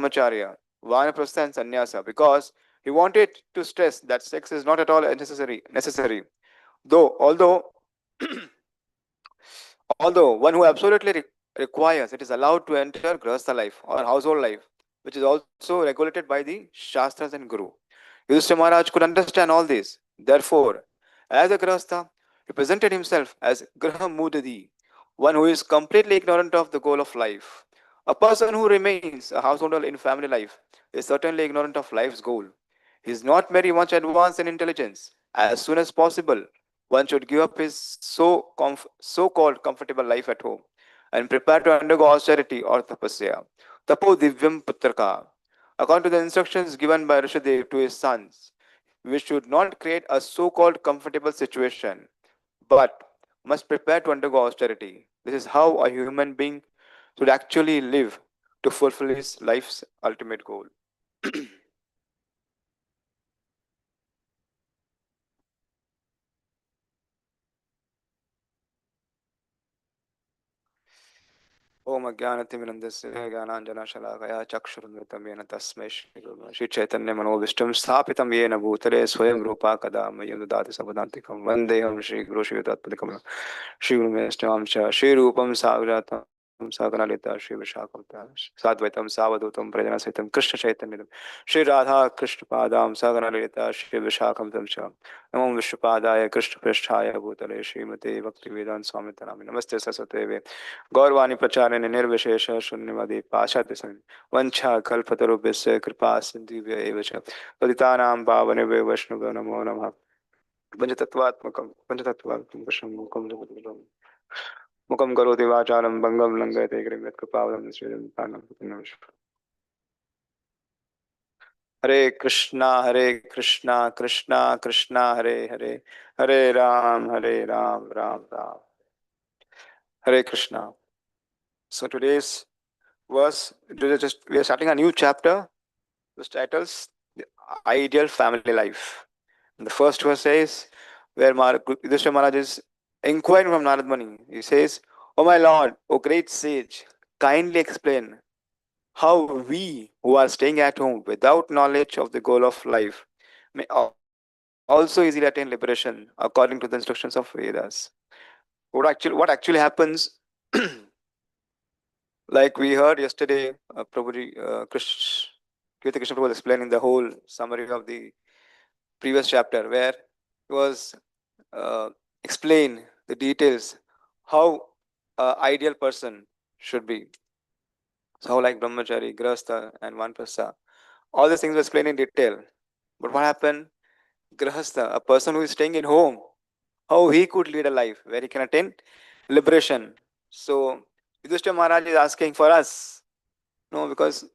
brahmacharya, vanaprastha and sannyasa, because he wanted to stress that sex is not at all necessary. Although one who absolutely requires it is allowed to enter grahastha life or household life, which is also regulated by the Shastras and Guru. Yudhishthira Maharaj could understand all this. Therefore, as a grahastha, he presented himself as Graha Mudadi, one who is completely ignorant of the goal of life. A person who remains a householder in family life is certainly ignorant of life's goal. He is not very much advanced in intelligence. As soon as possible, one should give up his so-called comfortable life at home and prepare to undergo austerity or tapasya. Tapo divyam putraka. According to the instructions given by Rishadev to his sons, we should not create a so-called comfortable situation, but must prepare to undergo austerity. This is how a human being should actually live to fulfill his life's ultimate goal. ओम अज्ञानतिमिरन्दस्य ज्ञानाञ्जनशलाकया चक्षुरुन्मिलितं येन तस्मै श्रीचैतन्यमनोभीष्टं स्थापितं येन भूतले स्वयं रूपा कदा मह्यं ददाति सपदान्तिकं वन्देऽहं श्रीगुरुश्रीयुतात्मकं श्रीगुरुमेष्टवां च श्रीरूपं साग्रजातं सागरलिता श्रीविशाखं साद्वैतं सावधूतं प्रजनसहितं कृष्णचैतन्यं श्रीराधा कृष्णपादां सागरलिता श्रीविशाखं तं च नमो विष्णुपादाय कृष्णपृष्ठाय भूतले श्रीमते भक्तिवेदान्त स्वामी नामिने नमस्ते सरस्वते गौरवाणी प्रचारेण निर्विशेष शून्यवादी पाशात्य वंशा कल्पतरुभ्यस्य कृपा सिन्धुभ्य एव च पतितानां पावनेभ्यो वैष्णवेभ्यो नमो नमः पंचतत्वात्मकं कृष्णं मुखं करोति वाचालं भङ्गं लङ्घयते गिरिं यत्कृपावलं श्रीरङ्गपाणं हरे कृष्णा कृष्णा कृष्णा हरे हरे हरे राम राम राम हरे Krishna. So today's verse, we are starting a new chapter, which titles the Ideal Family Life. And the first verse says, where Yudhishthira Maharaj is inquiring from Narad Muni. He says, "O my Lord, O great sage, kindly explain how we who are staying at home without knowledge of the goal of life may also easily attain liberation according to the instructions of Vedas." What actually happens, like we heard yesterday, Prabhuji, Kirti Krishna Prabhu was explaining the whole summary of the previous chapter, where he was uh, explain the details how an ideal person should be. So how like brahmachari, grahastha, and vanprastha, all these things were explained in detail. But what happened? Grahastha, a person who is staying in home, how he could lead a life where he can attain liberation. So Yudhishthira Maharaj is asking for us, no, because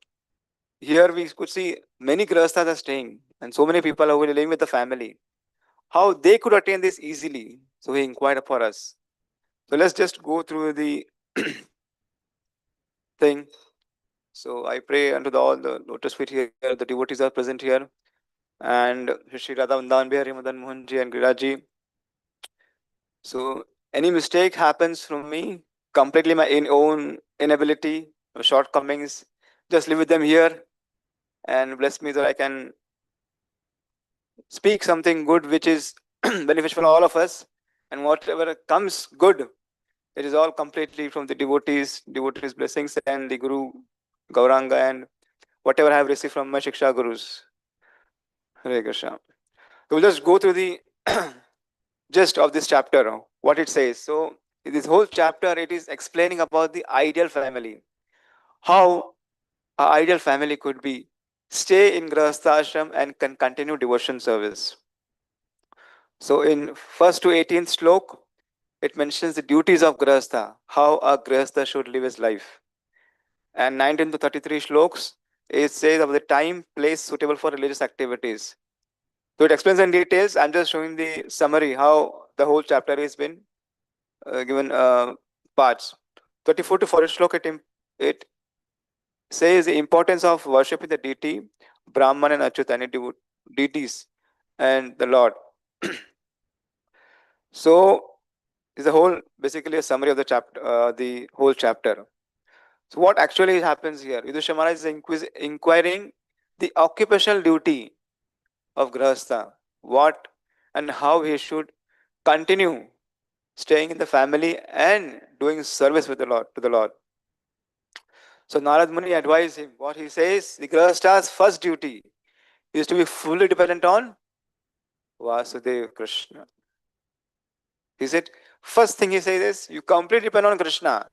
here we could see many grahasthas are staying, and so many people are living with the family. How they could attain this easily? So he inquired for us. So let's just go through the thing. So I pray unto all the lotus feet here, the devotees are present here, and Shri Radha Vandan Bihari Madan Mohanji and Giraji. So any mistake happens from me, completely my own inability, shortcomings, just live with them here and bless me that I can speak something good which is beneficial for all of us, and whatever comes good, it is all completely from the devotees blessings and the Guru Gauranga and whatever I have received from my Shiksha Gurus. Hare Krishna. So we'll just go through the gist of this chapter, what it says. So in this whole chapter, it is explaining about the ideal family. How an ideal family could be stay in Grahastha ashram and can continue devotion service. So in first to 18th slok, it mentions the duties of Grahastha, how a Grahastha should live his life. And 19 to 33 shloks, it says of the time, place suitable for religious activities. So it explains in details. I'm just showing the summary, how the whole chapter has been given parts. 34 to 40 slok, it says the importance of worshiping the deity, Brahman and Achyut, any deities, and the Lord. So is the whole basically a summary of the chapter, the whole chapter. So what actually happens here? Yudhishthira Maharaj is inquiring the occupational duty of Grahastha, what and how he should continue staying in the family and doing service with the Lord to the Lord. So Narad Muni advised him. What he says, the Grahastha's first duty is to be fully dependent on Vasudeva Krishna. He said, first thing he says is, you completely depend on Krishna.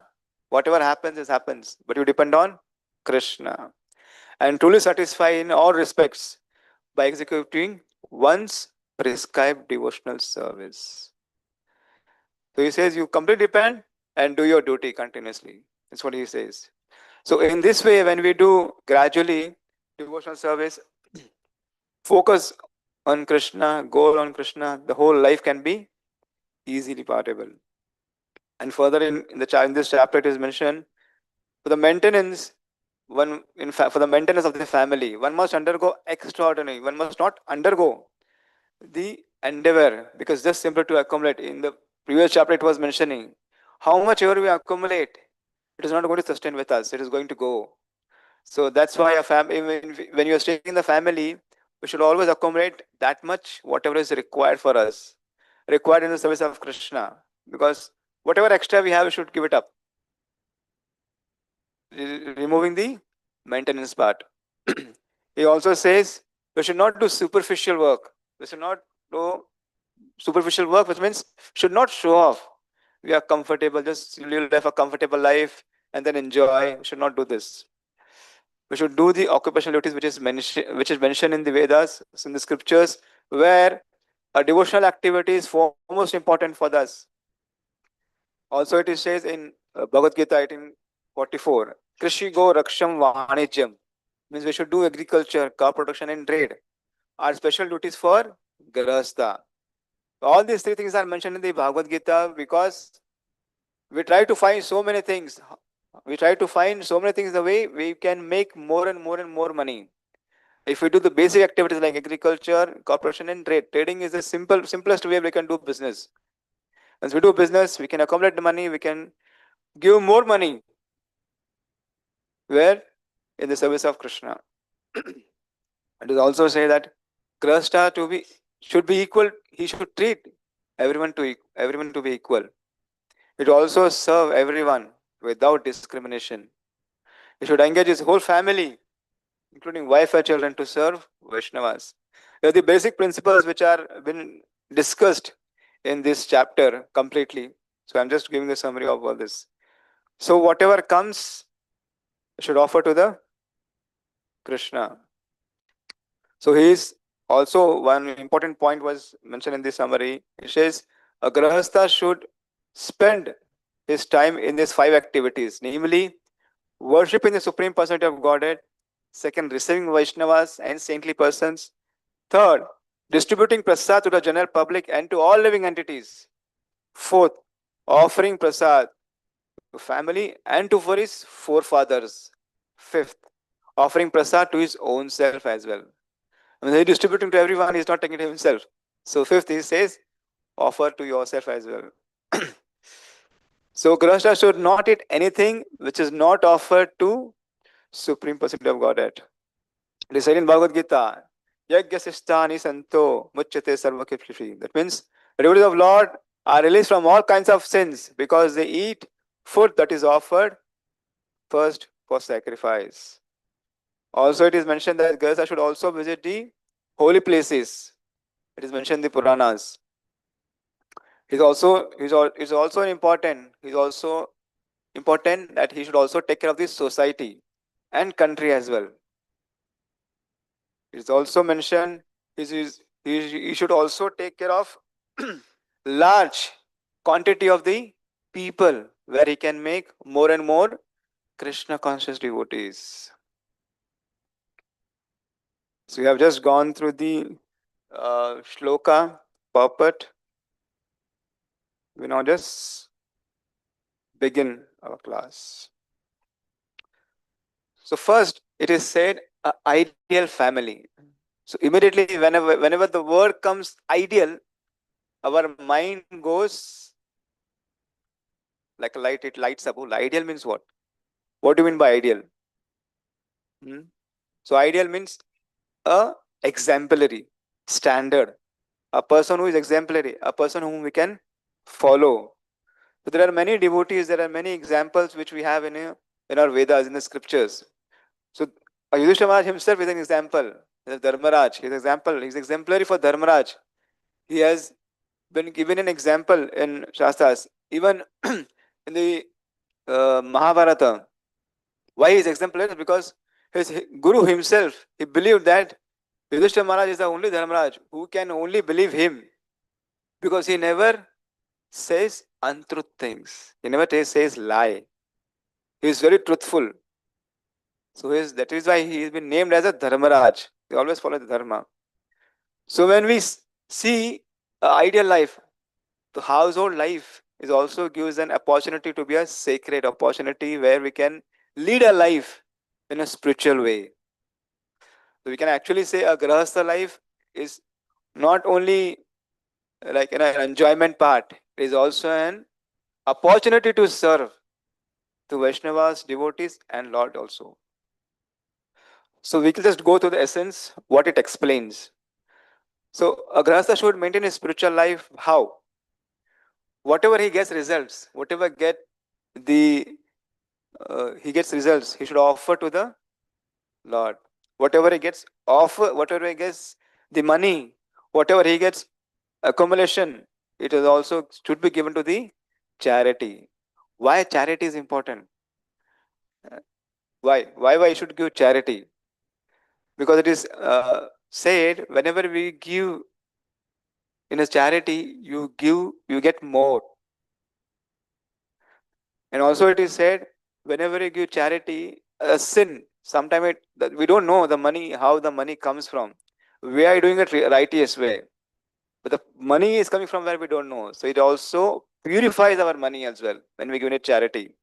Whatever happens, is happens. But you depend on Krishna. And truly satisfy in all respects by executing one's prescribed devotional service. So he says, you completely depend and do your duty continuously. That's what he says. So in this way, when we do gradually devotional service, focus on Krishna, goal on Krishna, the whole life can be easily portable. And further in this chapter, it is mentioned for the maintenance for the maintenance of the family, one must undergo extraordinary. One must not undergo the endeavor, because just simply to accumulate. In the previous chapter, it was mentioning how much ever we accumulate, it is not going to sustain with us. It is going to go. So that's why a family, when you are staying in the family, we should always accumulate that much, whatever is required for us, required in the service of Krishna. Because whatever extra we have, we should give it up, removing the maintenance part. He also says we should not do superficial work. We should not do superficial work, which means should not show off. We are comfortable, just live a comfortable life and then enjoy. We should not do this. We should do the occupational duties which is mentioned in the Vedas, in the scriptures, where a devotional activity is foremost important for us. Also, it says in Bhagavad Gita 18:44, Krishi go raksham vanijyam, means we should do agriculture, crop production, and trade. Our special duties for Grahastha. All these three things are mentioned in the Bhagavad Gita because we try to find so many things. We try to find so many things the way we can make more and more and more money. If we do the basic activities like agriculture, corporation, and trade, trading is the simplest way we can do business. Once we do business, we can accumulate the money, we can give more money. Where? In the service of Krishna. It is also say that Grahastha should be equal. He should treat everyone to be equal. It also serve everyone without discrimination. He should engage his whole family, including wife and children, to serve Vaishnavas. They are the basic principles which are been discussed in this chapter completely. So I'm just giving a summary of all this. So whatever comes, should offer to the Krishna. So he is also, one important point was mentioned in the summary. It says a Grahastha should spend his time in these 5 activities, namely worshipping the Supreme Personality of Godhead, second, receiving Vaishnavas and saintly persons, third, distributing prasad to the general public and to all living entities, fourth, offering prasad to family and to for his forefathers, fifth, offering prasad to his own self as well. When he's distributing to everyone, he's not taking it himself. So fifth, he says, offer to yourself as well. So Grahastha should not eat anything which is not offered to Supreme Personality of Godhead. It is said in Bhagavad Gita, Yagyasistani santo muchyate sarvakipshi. That means the devotees of Lord are released from all kinds of sins because they eat food that is offered first for sacrifice. Also, it is mentioned that Grahastha should also visit the holy places. It is mentioned in the Puranas. It's also important that he should also take care of the society and country as well. It's also mentioned he should also take care of large quantity of the people where he can make more and more Krishna conscious devotees. So we have just gone through the shloka, purport. We now just begin our class. So first, it is said ideal family. So immediately, whenever the word comes ideal, our mind goes like a light. It lights up. Ideal means what? What do you mean by ideal? Hmm? So ideal means a exemplary standard, a person who is exemplary, a person whom we can follow. So there are many devotees, there are many examples which we have in our Vedas, in the scriptures. So Yudhishthira Maharaj himself is an example. He is Dharmaraj. He is example. He is exemplary for Dharmaraj. He has been given an example in Shastras. Even in the Mahabharata, why he is exemplary? Because his Guru himself, he believed that Yudhishthira Maharaj is the only Dharmaraj who can only believe him, because he never says untruth things. He never says lie. He is very truthful. So that is why he has been named as a Dharmaraj. He always follows the Dharma. So when we see ideal life, the household life is also gives an opportunity to be a sacred opportunity where we can lead a life in a spiritual way. So we can actually say a grahastha life is not only like an enjoyment part, it is also an opportunity to serve to Vaishnavas, devotees, and Lord also. So we can just go to the essence, what it explains. So a grahastha should maintain his spiritual life. How? Whatever he gets results, whatever get the he gets results, he should offer to the Lord. Whatever he gets offer, whatever he gets the money, whatever he gets accumulation, it is also should be given to the charity. Why charity is important? Uh, Why should give charity? Because it is said whenever we give in a charity, you get more. And also it is said whenever you give charity, a sin, sometimes we don't know the money, how the money comes from. We are doing it righteous way. But the money is coming from where we don't know. So it also purifies our money as well when we give it charity.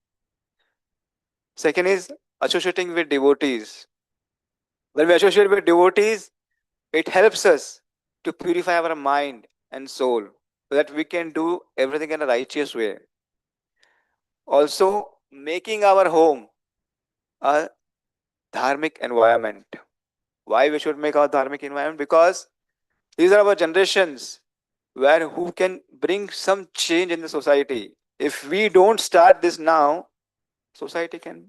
Second is associating with devotees. When we associate with devotees, it helps us to purify our mind and soul so that we can do everything in a righteous way. Also, making our home a dharmic environment. Why we should make our dharmic environment? Because these are our generations where who can bring some change in the society. If we don't start this now, society can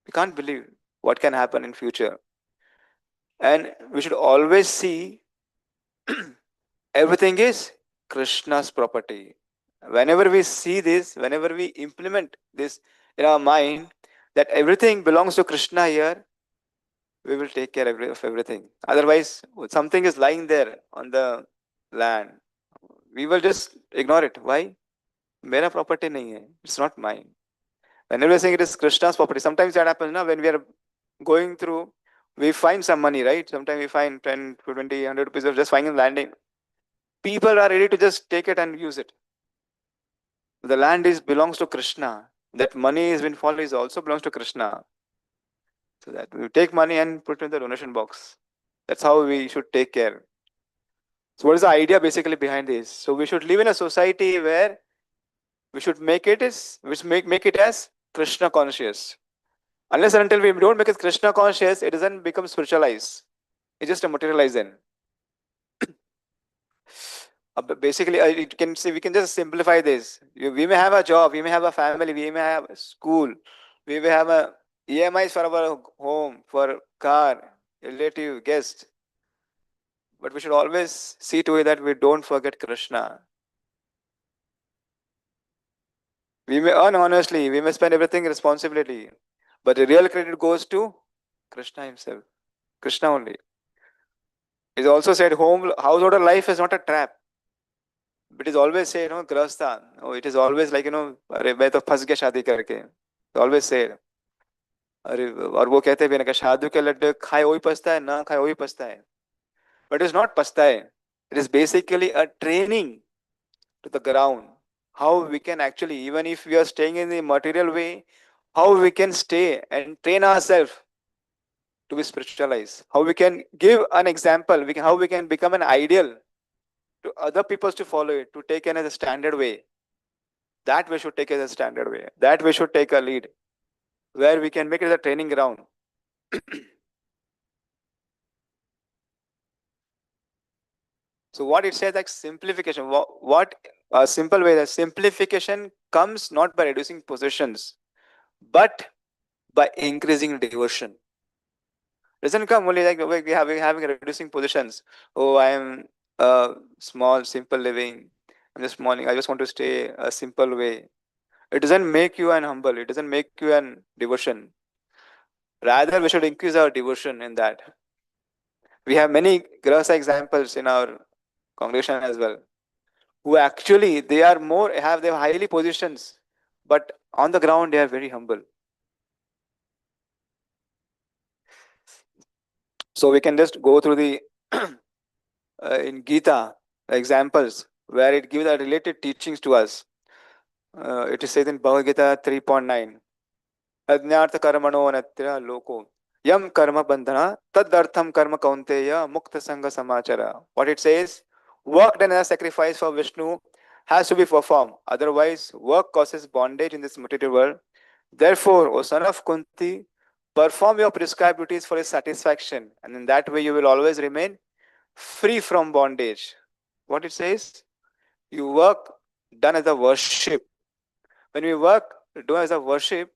we can't believe what can happen in future. And we should always see everything is Krishna's property. Whenever we see this, whenever we implement this in our mind, that everything belongs to Krishna here, we will take care of everything. Otherwise, something is lying there on the land. We will just ignore it. Why? Mera property nahi hai. It's not mine. Whenever we are saying it is Krishna's property, sometimes that happens now when we are going through, we find some money, right? Sometimes we find 10, 20, 100 rupees of just finding landing. People are ready to just take it and use it. The land is belongs to Krishna. That money is been followed is also belongs to Krishna. So that we take money and put it in the donation box. That's how we should take care. So what is the idea basically behind this? So we should live in a society where we should make it as Krishna conscious. Unless and until we don't make it Krishna conscious, it doesn't become spiritualized. It's just a materialized then. Basically, it can say we can just simplify this. We may have a job, we may have a family, we may have a school, we may have a EMIs for our home, for car, relative, guest. But we should always see to it that we don't forget Krishna. We may earn honestly, we may spend everything responsibility, but the real credit goes to Krishna himself. Krishna only. It's also said householder life is not a trap. It is always say, grahastha. Oh, it is always like, अरे मैं तो फंस गया शादी करके. Always say. अरे और वो कहते भी ना कि शादी के लड्डू खाए वही पछता है ना खाए वही पछता है. But it is not पछता है. It is basically a training to the ground. How we can actually, even if we are staying in the material way, how we can stay and train ourselves to be spiritualized. How we can give an example. How we can become an ideal to other people to follow it, to take it as a standard way. That we should take as a standard way. That we should take a lead. where we can make it as a training ground. So what it says, like simplification. What a simple way that simplification comes not by reducing possessions, but by increasing devotion. Doesn't come only like we having reducing positions. Oh, I am small, simple living. I'm just morning. I just want to stay a simple way. It doesn't make you an humble. It doesn't make you an devotion. Rather, we should increase our devotion in that. We have many grasa examples in our congregation as well, who actually they are more have their highly positions, but on the ground they are very humble. So we can just go through the in Gita examples where it gives the related teachings to us. It is said in Bhagavad Gita 3.9, Ajnartha karmano anatra loko yam karma bandhana tadartham karma kaunteya mukta sangha samachara. What it says, work done as a sacrifice for Vishnu has to be performed. Otherwise, work causes bondage in this material world. Therefore, O son of Kunti, perform your prescribed duties for his satisfaction, and in that way you will always remain free from bondage. What it says, you work done as a worship. When we work done as a worship,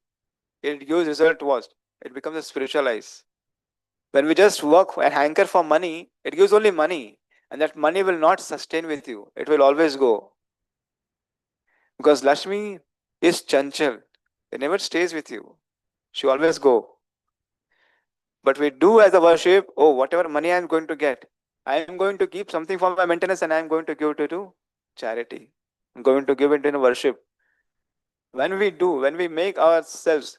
it gives result was it becomes a spiritualize. When we just work and hanker for money, it gives only money, and that money will not sustain with you. It will always go, because Lakshmi is chanchal. It never stays with you. She always go. But we do as a worship. Oh, whatever money I am going to get, I am going to keep something for my maintenance, and I am going to give it to charity. I'm going to give it in worship. When we make ourselves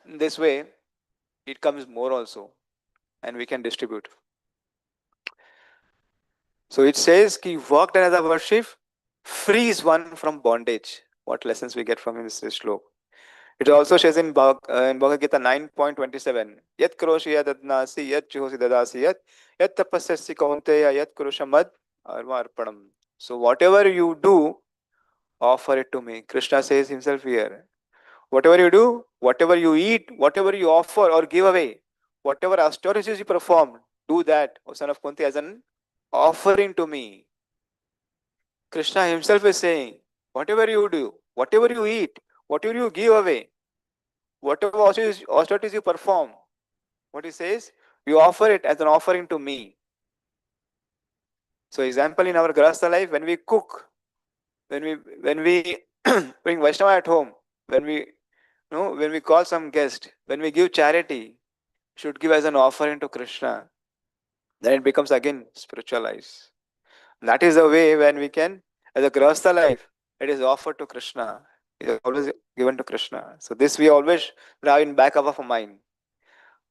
this way, it comes more also, and we can distribute. So it says, "Ki work done as a worship frees one from bondage." What lessons we get from this shlok? It also says in Bhagavad Gita 9.27, Yat karoshi yad adnasi, yat juhosi dadasi, yat tapasyasi kaunteya, yat kurushamad armarpanam. So whatever you do, offer it to me. Krishna says himself here. Whatever you do, whatever you eat, whatever you offer or give away, whatever austerities you perform, do that, O son of Kunti, as an offering to me. Krishna himself is saying, whatever you do, whatever you eat, whatever you give away, whatever austerities you perform, what he says, you offer it as an offering to me. So, example in our Grahastha life, when we cook, when we bring Vaishnava at home, when we call some guest, when we give charity, should give as an offering to Krishna. Then it becomes again spiritualized. That is the way when we can, as a Grahastha life, it is offered to Krishna. It is always given to Krishna. So this we always have in back of our mind.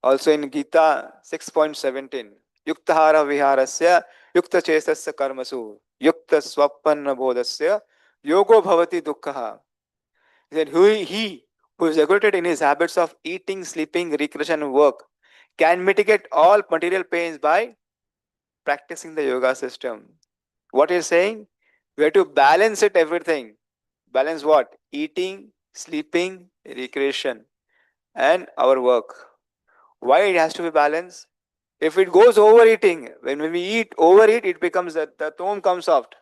Also in Gita 6.17, Yuktahara viharasya yukta chesasya karmasu yukta swapanna bodhasya yogo bhavati dukkha. He said, he who is regulated in his habits of eating, sleeping, recreation, and work can mitigate all material pains by practicing the yoga system. What he's saying, we have to balance it everything. Balance what? Eating, sleeping, recreation, and our work. Why it has to be balanced? If it goes overeating, when we overeat, it becomes the tone comes soft.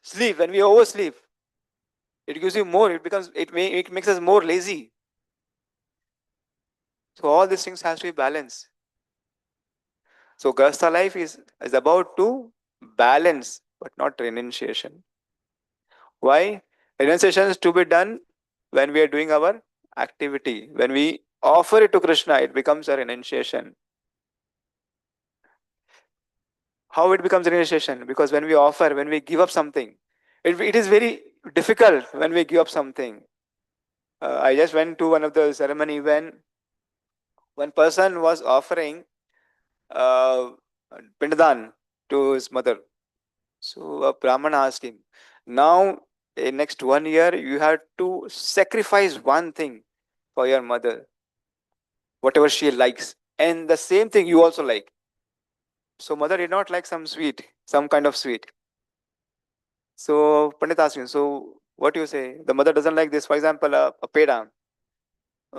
Sleep, when we oversleep, it gives you more. It makes us more lazy. So all these things has to be balanced. So Grahastha life is about to balance, but not renunciation. Why? Renunciation is to be done when we are doing our activity. When we offer it to Krishna, it becomes a renunciation. How it becomes renunciation? Because when we offer, when we give up something, it is very difficult when we give up something. I just went to one of the ceremony when one person was offering uh, pindadan to his mother. So a Brahman asked him, now in next 1 year you have to sacrifice one thing for your mother, whatever she likes, and the same thing you also like. So mother did not like some kind of sweet. So Pandit asked him, so What do you say? The mother doesn't like this. For example, a peda.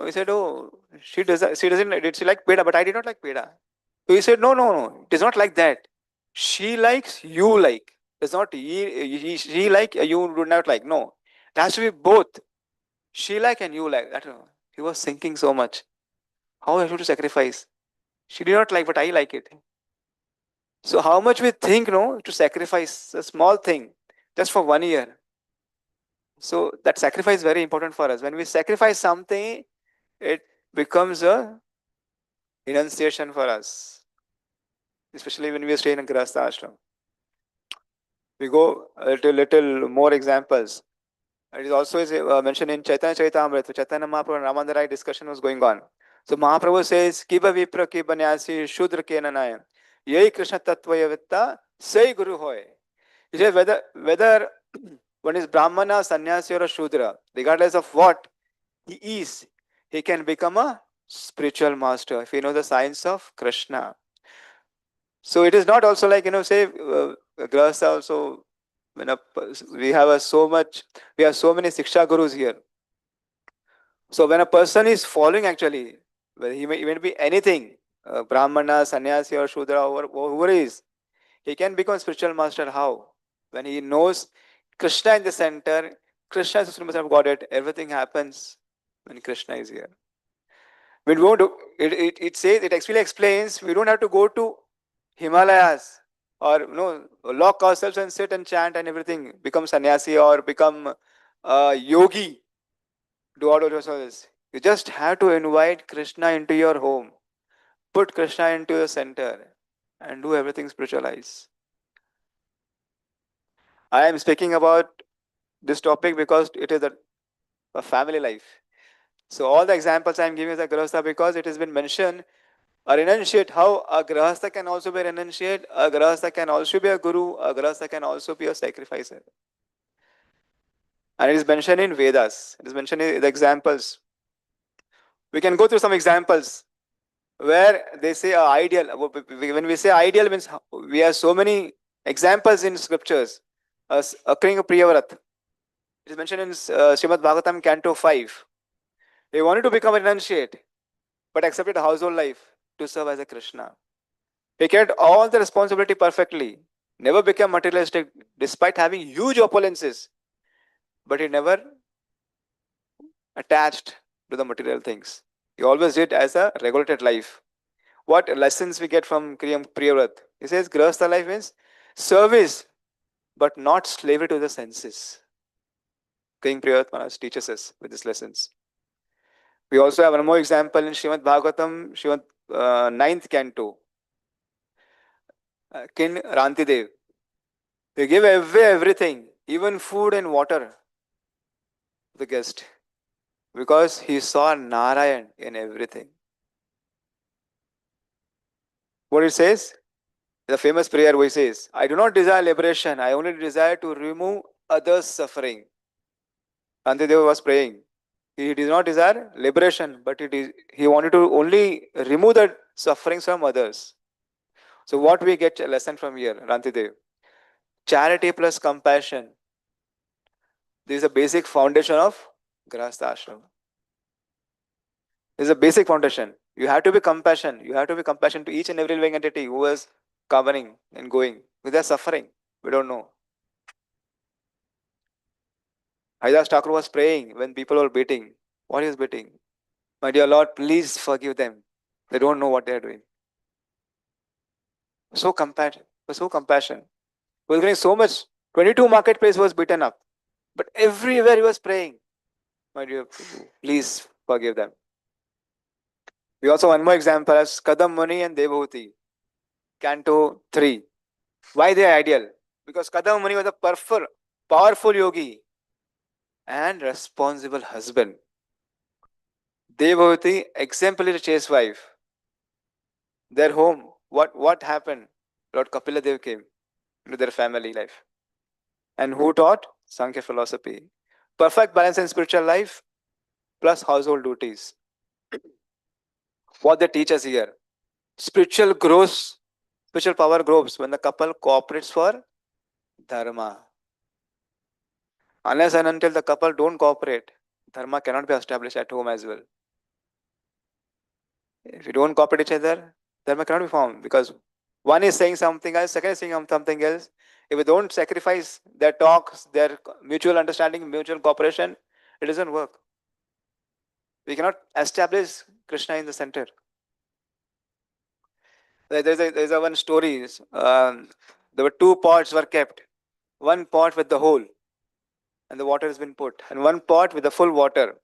He said, "Oh, she doesn't. She doesn't. Did she like peda? But I did not like peda." So he said, "No, no, no. It is not like that. She likes. You like. It's not she like. You do not like. No. It has to be both. She like and you like. That he was thinking so much. How I have to sacrifice. She did not like, but I like it. So how much we think, no, to sacrifice a small thing just for 1 year. So that sacrifice is very important for us. When we sacrifice something, it becomes a renunciation for us. Especially when we stay in a Grahastha ashram. We go a little more examples. It is also mentioned in Chaitanya Charitamrita. Chaitanya Mahaprabhu and Ramananda Rai discussion was going on. So Mahaprabhu says, Kiba Vipra Kiba Nyasi Shudra Kenanaya. Yei Krishna Tattva Vitta Sai Guru Hoy. He says whether one is Brahmana, Sannyasi or a Shudra, regardless of what he is, he can become a spiritual master if he knows the science of Krishna. So it is not also like, say, Grahastha also, when we have we have so many Siksha Gurus here. So when a person is following actually, whether he may even be anything, Brahmana, Sannyasi or Shudra or whoever is, he can become spiritual master. How? When he knows Krishna in the center, Krishna is the supreme of Godhead, everything happens when Krishna is here. We don't do, it says, it actually explains, we don't have to go to Himalayas or lock ourselves and sit and chant and everything, become sannyasi or become yogi, do all of yourselves. You just have to invite Krishna into your home, put Krishna into your center, and do everything spiritualized. I am speaking about this topic because it is a family life. So all the examples I am giving is a grahastha because it has been mentioned. A renunciate, how a grahastha can also be a renunciate, a grahastha can also be a guru, a grahastha can also be a sacrificer. And it is mentioned in Vedas. It is mentioned in the examples. We can go through some examples where they say ideal. When we say ideal means we have so many examples in scriptures occurring a Priyavrat. It is mentioned in Srimad Bhagavatam Canto 5. He wanted to become a renunciate, but accepted a household life to serve as a Krishna. He carried all the responsibility perfectly, never became materialistic despite having huge opulences, but he never attached to the material things. He always did as a regulated life. What lessons we get from Priyavrat? He says Grahastha life means service, but not slavery to the senses. King Priyavrat Maharaj teaches us with these lessons. We also have one more example in Srimad Bhagavatam, Srimad 9th Canto. King Rantidev. He gave away everything, even food and water to the guest, because he saw Narayan in everything. What it says? The famous prayer where he says, I do not desire liberation, I only desire to remove others' suffering. Rantidev was praying. He did not desire liberation, but he wanted to only remove the sufferings from others. So what we get a lesson from here, Rantidev? Charity plus compassion. This is a basic foundation of Grahastha Ashram. This is a basic foundation. You have to be compassion. You have to be compassion to each and every living entity who is coming and going. With their suffering, we don't know. Haridas Thakur was praying when people were beating. What is beating? My dear Lord, please forgive them. They don't know what they are doing. So compassion. So compassion. He was getting so much. 22 marketplace was beaten up. But everywhere he was praying. My dear, please forgive them. We also one more example as Kadam Muni and Devhuti. Canto 3. Why they are ideal? Because Kadam Muni was a powerful yogi and responsible husband. Devhuti, exemplary chaste wife. Their home, what happened? Lord Kapila Dev came into their family life. And who taught? Sankhya philosophy. Perfect balance in spiritual life plus household duties. What they teach us here. Spiritual power grows when the couple cooperates for dharma. Unless and until the couple don't cooperate, dharma cannot be established at home as well. If you don't cooperate each other, dharma cannot be formed, because one is saying something else, second is saying something else. If we don't sacrifice their talks, their mutual understanding, mutual cooperation, it doesn't work. We cannot establish Krishna in the center. There's a one story. There were two pots were kept. One pot with the hole, and the water has been put, and one pot with the full water.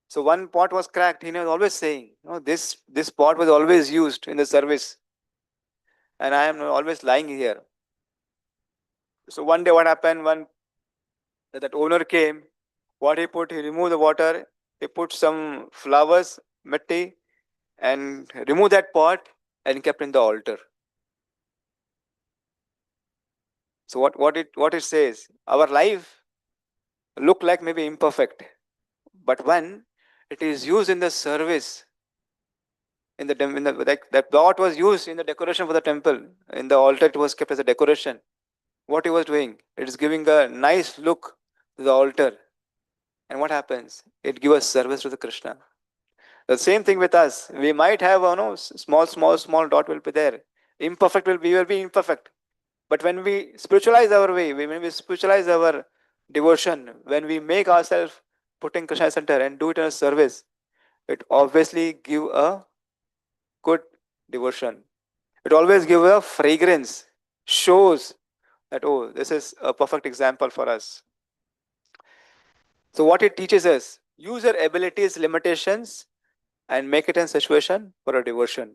So one pot was cracked. He was always saying, this pot was always used in the service, and I am always lying here. So one day, what happened? That owner came. What he put? He removed the water. He put some flowers, mitti, and removed that pot and kept in the altar. So what it says? Our life look like maybe imperfect, but when it is used in the service, like that pot was used in the decoration for the temple, in the altar it was kept as a decoration. What he was doing, it is giving a nice look to the altar. And what happens? It gives service to the Krishna. The same thing with us. We might have small dot will be there. Imperfect we will be imperfect. But when we spiritualize our way, when we spiritualize our devotion, when we make ourselves putting Krishna center and do it in a service, it obviously give a good devotion. It always gives a fragrance, shows that, oh, this is a perfect example for us. So what it teaches us, use your abilities, limitations, and make it a situation for a devotion.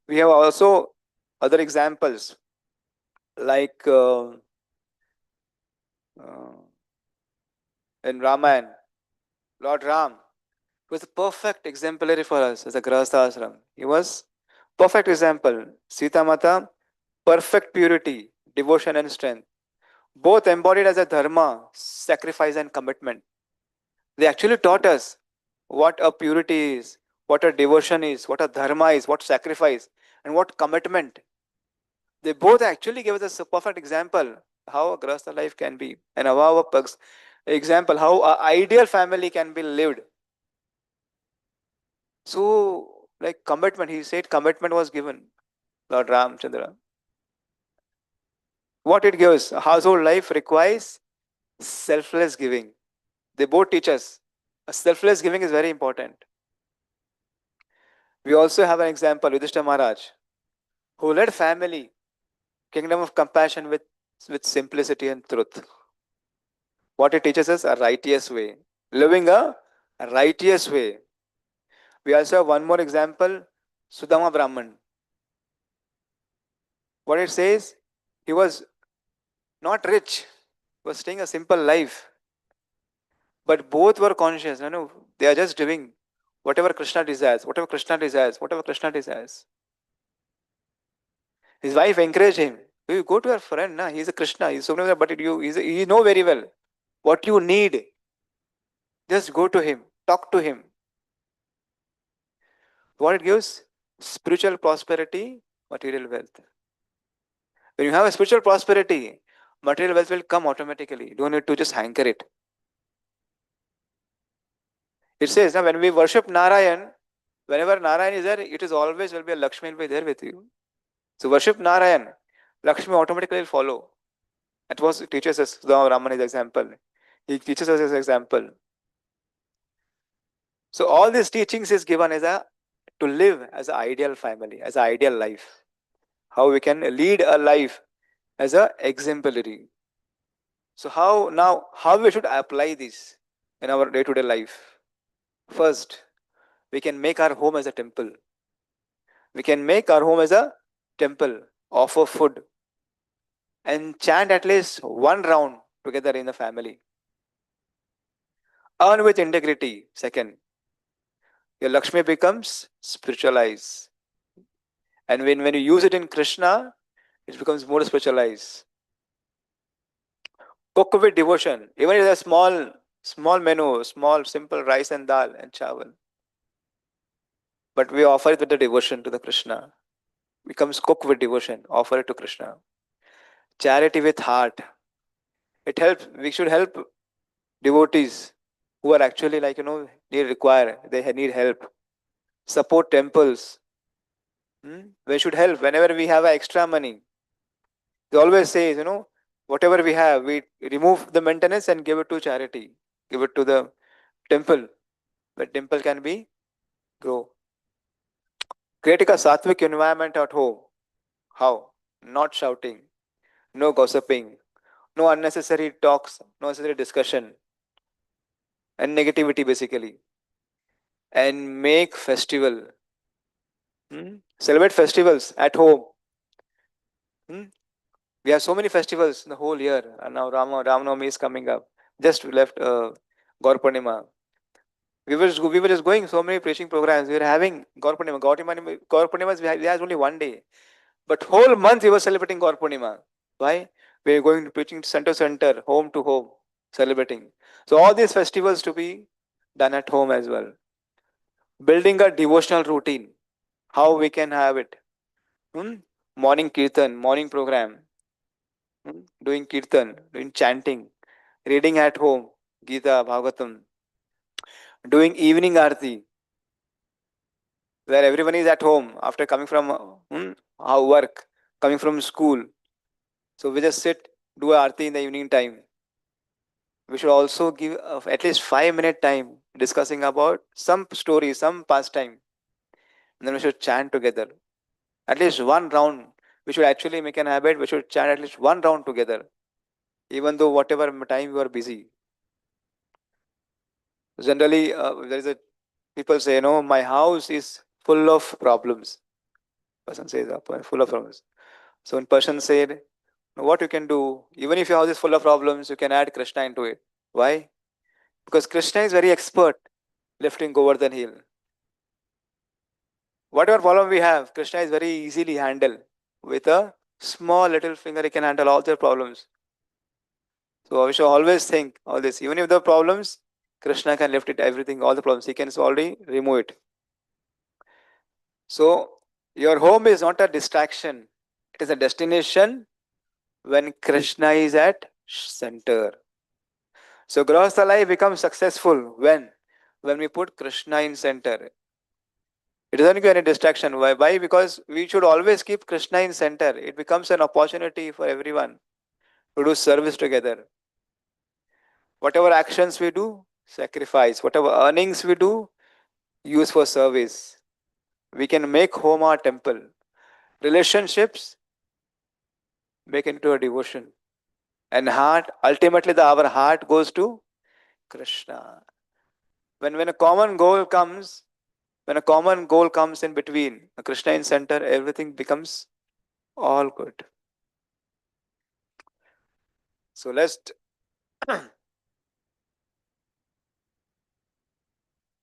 We have also other examples like in Ramayana, Lord Ram was a perfect exemplary for us as a Grahastha ashram. He was perfect example. Sita Mata, perfect purity, devotion and strength. Both embodied as a dharma, sacrifice and commitment. They actually taught us what a purity is, what a devotion is, what a dharma is, what sacrifice, and what commitment. They both actually gave us a perfect example how a Grahastha life can be, and how example how an ideal family can be lived. So, like commitment, he said commitment was given, Lord Ramchandra. What it gives, a household life requires selfless giving. They both teach us a selfless giving is very important. We also have an example, Yudhishthira Maharaj, who led family, kingdom of compassion with simplicity and truth. What it teaches us, a righteous way. Living a righteous way. We also have one more example, Sudama Brahman. What it says, he was not rich, he was staying a simple life. But both were conscious, they are just doing whatever Krishna desires, whatever Krishna desires, whatever Krishna desires. His wife encouraged him. You go to your friend, na? He's a Krishna, he's Subramanya, but you know very well what you need. Just go to him, talk to him. What it gives? Spiritual prosperity, material wealth. When you have a spiritual prosperity, material wealth will come automatically. You don't need to just hanker it. It says now when we worship Narayan, whenever Narayan is there, it is always will be a Lakshmi will be there with you. So worship Narayan, Lakshmi automatically will follow. That was teaches us Raman is example. He teaches us as example. So all these teachings is given as a to live as an ideal family, as an ideal life. How we can lead a life as a exemplary. So how we should apply this in our day-to-day life? First, we can make our home as a temple. We can make our home as a temple, offer food, and chant at least one round together in the family. Earn with integrity. Second, your Lakshmi becomes spiritualized. And when you use it in Krishna, it becomes more spiritualized. Cook with devotion. Even if it's a small menu, small simple rice and dal and chawal. But we offer it with the devotion to the Krishna. Becomes cook with devotion. Offer it to Krishna. Charity with heart. It helps. We should help devotees who are actually like, need require, they need help. Support temples. We should help whenever we have extra money. They always say, whatever we have, we remove the maintenance and give it to charity. Give it to the temple, where temple can be grow. Creating a sattvic environment at home. How? Not shouting, no gossiping, no unnecessary talks, no unnecessary discussion, and negativity basically. And make festival. Celebrate festivals at home. Hmm? We have so many festivals in the whole year. And now Ramnavami is coming up. Just left Gaur Purnima. We were just going so many preaching programs. We were having Gaur Purnima. Gaur Purnima has only one day. But whole month we were celebrating Gaur Purnima. Why? We are going to preaching center to center, home to home, celebrating. So all these festivals to be done at home as well. Building a devotional routine. How we can have it. Hmm? Morning kirtan, morning program. Doing kirtan, doing chanting, reading at home, Gita, Bhagavatam, doing evening arti, where everyone is at home after coming from our work, coming from school. So we just sit, do arti in the evening time. We should also give at least 5 minute time discussing about some story, some pastime. And then we should chant together. At least one round. We should actually make an habit. We should chant at least one round together, even though whatever time we are busy. Generally, there is a people say, my house is full of problems. Person says, full of problems. So when person said, what you can do, even if your house is full of problems, you can add Krishna into it. Why? Because Krishna is very expert lifting Govardhan hill. Whatever problem we have, Krishna is very easily handled. With a small little finger, he can handle all the problems. So we should always think all this. Even if the problems, Krishna can lift it, everything, all the problems. He can already remove it. So your home is not a distraction. It is a destination when Krishna is at center. So Grahastha life becomes successful when we put Krishna in center. It doesn't give any distraction. Why? Why? Because we should always keep Krishna in center. It becomes an opportunity for everyone to do service together. Whatever actions we do, sacrifice. Whatever earnings we do, use for service. We can make home our temple. Relationships, make into a devotion. And heart, ultimately our heart goes to Krishna. When a common goal comes, when a common goal comes in between, a Krishna in center, everything becomes all good. So let's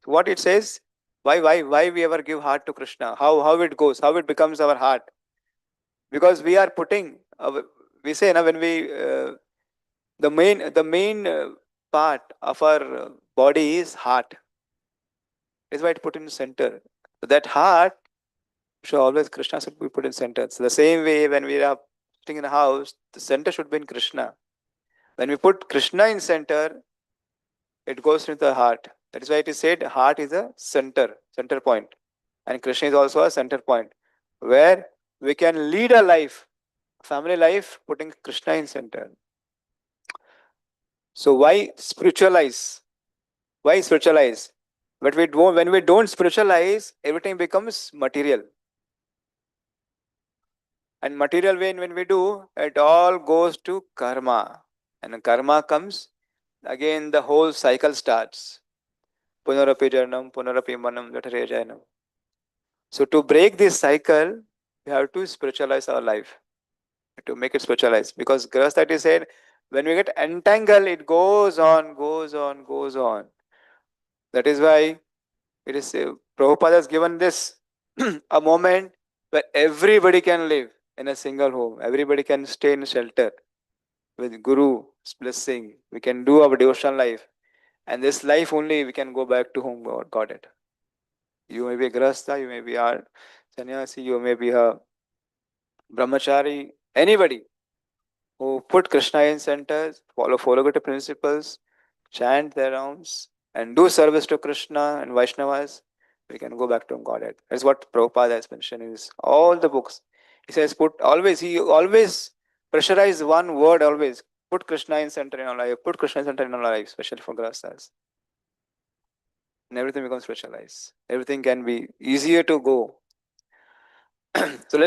what it says, why we ever give heart to Krishna, how it goes, how it becomes our heart. Because we are putting we say when we the main part of our body is heart. Is why it put in the center. So that heart should always Krishna should be put in center. So the same way when we are sitting in a house, the center should be in Krishna. When we put Krishna in center, it goes into the heart. That is why it is said heart is a center point. And Krishna is also a center point where we can lead a life, family life, putting Krishna in center. So why spiritualize? Why spiritualize? But when we don't spiritualize, everything becomes material. And material when we do, it all goes to karma. And karma comes, again the whole cycle starts. Punarapi janam, punarapi manam, vatare janam. So to break this cycle, we have to spiritualize our life. To make it spiritualized. Because Grahastha said, when we get entangled, it goes on, goes on, goes on. That is why it is Prabhupada has given this a moment where everybody can live in a single home. Everybody can stay in shelter with Guru's blessing. We can do our devotional life. And this life only we can go back to whom God got it. You may be a Grahastha, you may be a sannyasi, you may be a brahmachari, anybody. who put Krishna in center, follow Gita principles, chant their rounds, and do service to Krishna and Vaishnavas, we can go back to Godhead. That's what Prabhupada has mentioned in his all the books. He says, he always pressurize one word always. Put Krishna in center in our life, put Krishna in center in our life, especially for Grastas. And everything becomes specialized. Everything can be easier to go. So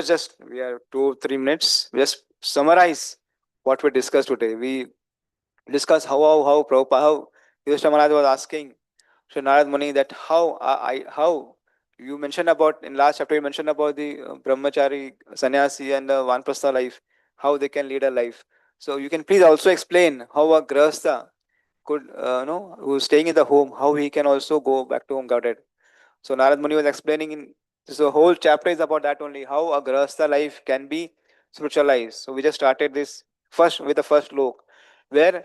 we have 2 3 minutes. Just summarize what we discussed today. We discussed how Prabhupada, how Yudhishthira Maharaj was asking Sri Narad Muni that how you mentioned about in last chapter you mentioned about the brahmachari, sannyasi and vanprastha life, how they can lead a life. So you can please also explain how a grahastha could who's staying in the home, how he can also go back to home guarded. So Narad Muni was explaining in this whole chapter is about that only, how a grahastha life can be spiritualized. So we just started this first with the first look, where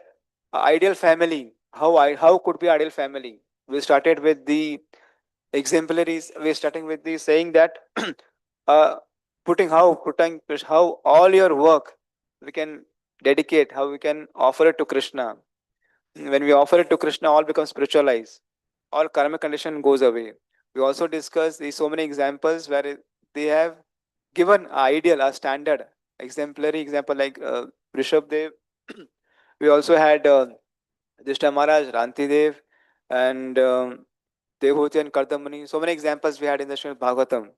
ideal family, how could be ideal family. We started with the exemplaries. We're starting with the saying that uh, putting how all your work we can dedicate, how we can offer it to Krishna. When we offer it to Krishna, all becomes spiritualized. All karmic condition goes away. We also discussed these so many examples where they have given a ideal, a standard, exemplary example like Rishabh Dev. We also had Yudhishthira Maharaj, Ranti Dev, and Devhuti and Kardamani. So many examples we had in the Srimad Bhagavatam.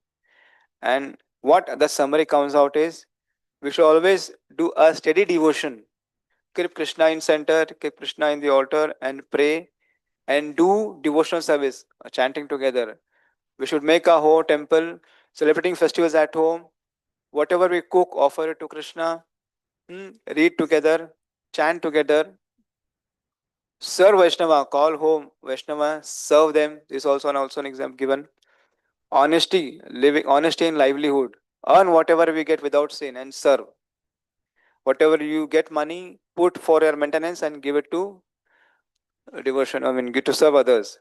And what the summary comes out is we should always do a steady devotion. Keep Krishna in center, keep Krishna in the altar, and pray and do devotional service, chanting together. We should make a whole temple, celebrating festivals at home. Whatever we cook, offer it to Krishna. Read together, chant together, serve Vaishnava, call home Vaishnava, serve them. This is also an example given. Honesty in livelihood. Earn whatever we get without sin and serve. Whatever you get money, put for your maintenance and give it to devotion. Give to serve others.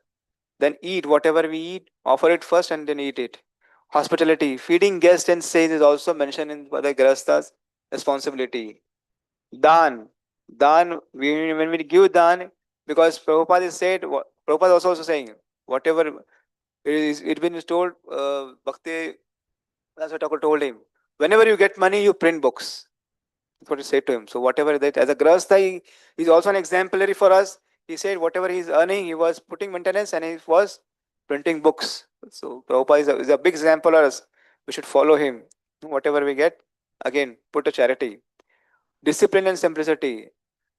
Then eat whatever we eat, offer it first and then eat it. Hospitality, feeding guests and saints is also mentioned in the Grahastha's responsibility. Dan, when we give Dan, because Prabhupada is said, Prabhupada is also saying, whatever it been told, Bhakti, that's what Thakur told him. Whenever you get money, you print books. That's what he said to him. So whatever that, as a Grahastha, he is also an exemplary for us. He said whatever he's earning, he was putting maintenance and he was printing books. So Prabhupada is a big example for us. We should follow him. Whatever we get, again, put to charity. Discipline and simplicity.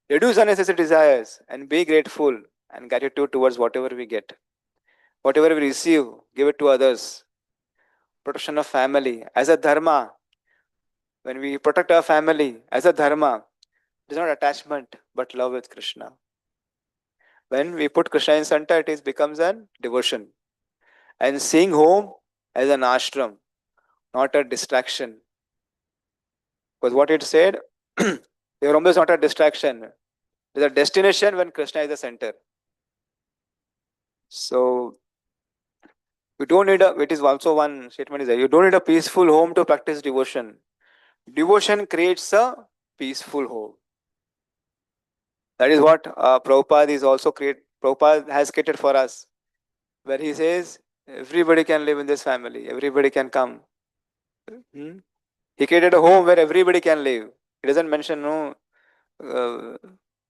Reduce unnecessary desires and be grateful and gratitude towards whatever we get. Whatever we receive, give it to others. Protection of family. As a dharma, when we protect our family, as a dharma, it is not attachment but love with Krishna. When we put Krishna in center, it becomes an devotion. And seeing home as an ashram, not a distraction. Because what it said, your home is not a distraction. It is a destination when Krishna is the center. So you don't need it is also one statement is there. You don't need a peaceful home to practice devotion. Devotion creates a peaceful home. That is what Prabhupada is also Prabhupada has created for us, where he says everybody can live in this family, everybody can come. He created a home where everybody can live. He doesn't mention no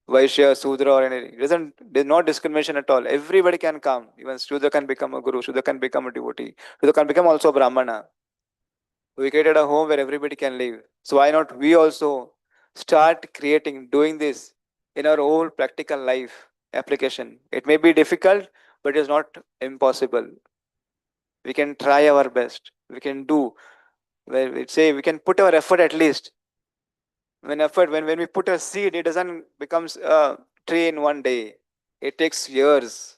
Vaishya, Sudra or anything. There's no discrimination at all. Everybody can come. Even Sudra can become a guru, Sudra can become a devotee, Sudra can become also a Brahmana. We created a home where everybody can live. So why not we also start doing this in our own practical life application? It may be difficult, but it is not impossible. We can try our best. We can do. Where we say we can put our effort at least. When we put a seed, it doesn't becomes a tree in one day. It takes years.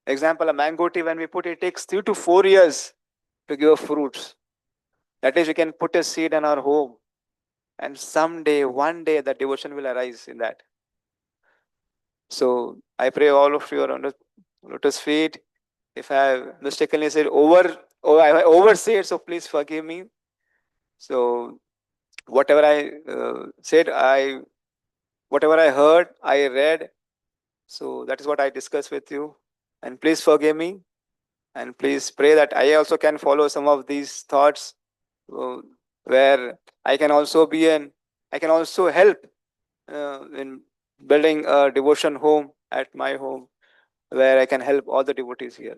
Example, a mango tree, when we put it takes 3 to 4 years to give fruits. That is, we can put a seed in our home, and someday, one day, the devotion will arise in that. So I pray all of you are on the lotus feet. If I have mistakenly said I oversaid, so please forgive me. So whatever I said, whatever I heard, I read. So that is what I discussed with you. And please forgive me. And please pray that I also can follow some of these thoughts, uh, where I can also I can also help in building a devotion home at my home, where I can help all the devotees here.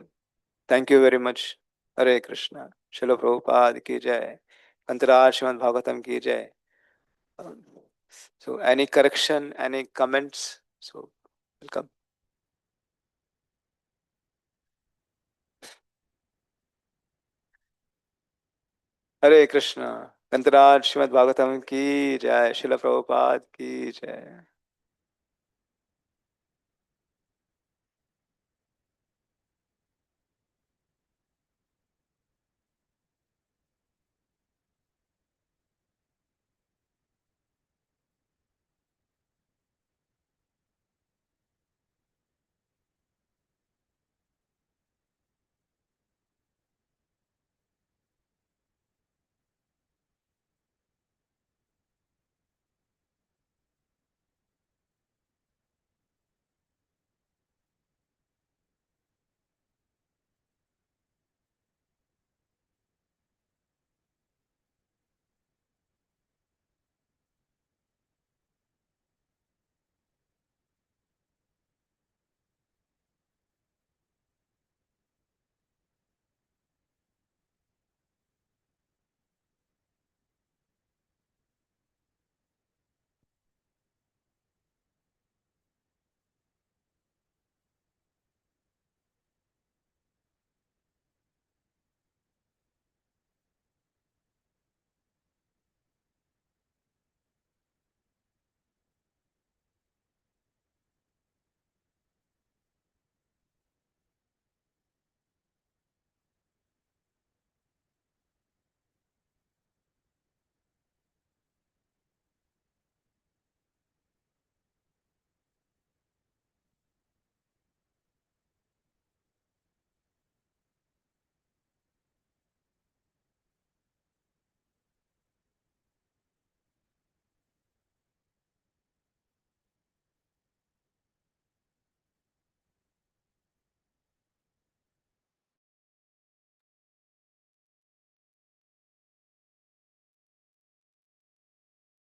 Thank you very much. Hare Krishna. Srila Prabhupada ki jai. Kantaraj Srimad Bhagavatam ki jai. Um, so, any correction, any comments? So, welcome. Hare Krishna. Kantaraj Srimad Bhagavatam ki jai. Srila Prabhupada ki jai.